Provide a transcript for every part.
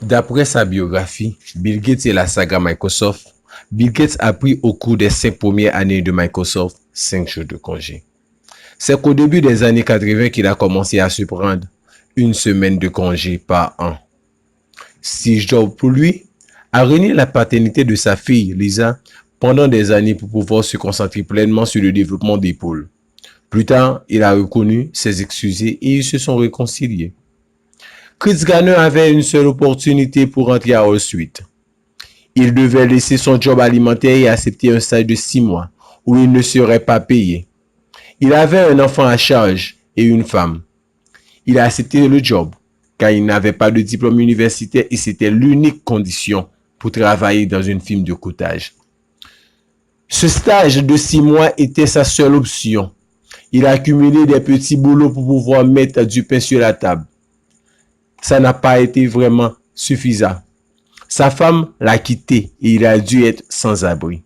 D'après sa biographie, Bill Gates et la saga Microsoft, Bill Gates a pris au cours des 5 premières années de Microsoft 5 jours de congé. C'est qu'au début des années 80 qu'il a commencé à se prendre une semaine de congé par an. Steve Jobs, pour lui, a renié la paternité de sa fille, Lisa, pendant des années pour pouvoir se concentrer pleinement sur le développement d'Apple. Plus tard, il a reconnu, s'est excusé et ils se sont réconciliés. Chris Garner avait une seule opportunité pour rentrer à Wall Street. Il devait laisser son job alimentaire et accepter un stage de 6 mois où il ne serait pas payé. Il avait un enfant à charge et une femme. Il a accepté le job car il n'avait pas de diplôme universitaire et c'était l'unique condition pour travailler dans une firme de courtage. Ce stage de 6 mois était sa seule option. Il a accumulé des petits boulots pour pouvoir mettre du pain sur la table. Ça n'a pas été vraiment suffisant. Sa femme l'a quitté et il a dû être sans abri.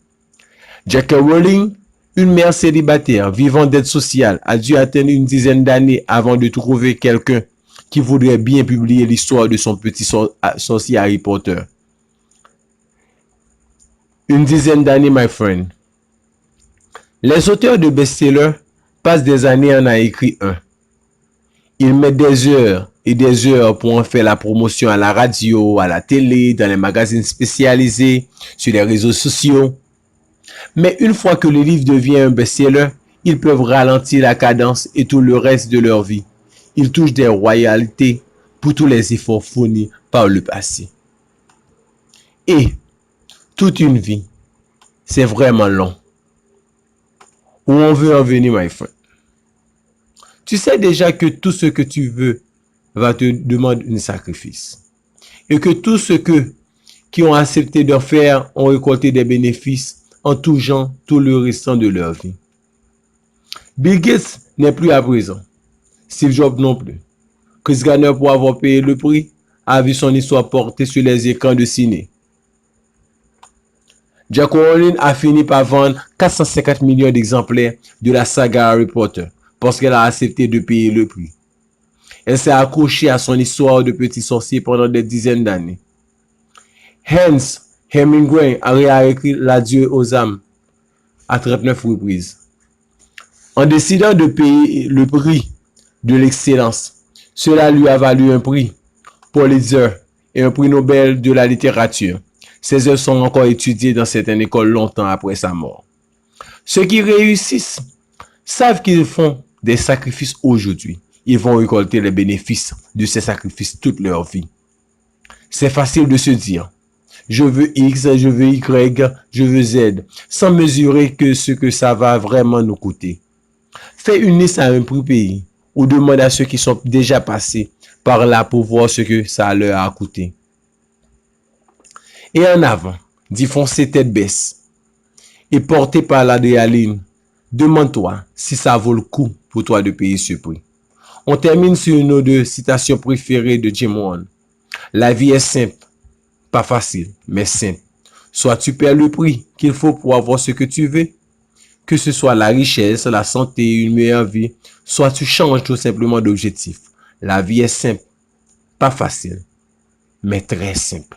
J.K. Rowling, une mère célibataire vivant d'aide sociale, a dû attendre une dizaine d'années avant de trouver quelqu'un qui voudrait bien publier l'histoire de son petit sorcier Harry Potter. Une dizaine d'années, my friend. Les auteurs de best-sellers passent des années à en écrire un. Ils mettent des heures et des heures pour en faire la promotion à la radio, à la télé, dans les magazines spécialisés, sur les réseaux sociaux. Mais une fois que le livre devient un best-seller, ils peuvent ralentir la cadence et tout le reste de leur vie. Ils touchent des royalties pour tous les efforts fournis par le passé. Et toute une vie, c'est vraiment long. Où on veut en venir, my friend? Tu sais déjà que tout ce que tu veux va te demander un sacrifice. Et que tous ceux qui ont accepté de faire ont récolté des bénéfices en tout genre tout le restant de leur vie. Bill Gates n'est plus à présent. Steve Jobs non plus. Chris Garner, pour avoir payé le prix, a vu son histoire portée sur les écrans de ciné. J.K. Rowling a fini par vendre 450 millions d'exemplaires de la saga Harry Potter parce qu'elle a accepté de payer le prix. Elle s'est accrochée à son histoire de petit sorcier pendant des dizaines d'années. Ernest Hemingway a réécrit l'adieu aux âmes à 39 reprises. En décidant de payer le prix de l'excellence, cela lui a valu un prix Pulitzer et un prix Nobel de la littérature. Ses œuvres sont encore étudiées dans certaines écoles longtemps après sa mort. Ceux qui réussissent savent qu'ils font des sacrifices aujourd'hui. Ils vont récolter les bénéfices de ces sacrifices toute leur vie. C'est facile de se dire, je veux X, je veux Y, je veux Z, sans mesurer ce que ça va vraiment nous coûter. Fais une liste à un prix pays ou demande à ceux qui sont déjà passés par là pour voir ce que ça leur a coûté. Et en avant, d'y foncer tête baisse et porté par l'adrénaline, demande-toi si ça vaut le coup pour toi de payer ce prix. On termine sur une de citations préférées de Jim Rohn. La vie est simple, pas facile, mais simple. Soit tu perds le prix qu'il faut pour avoir ce que tu veux, que ce soit la richesse, la santé, une meilleure vie, soit tu changes tout simplement d'objectif. La vie est simple, pas facile, mais très simple.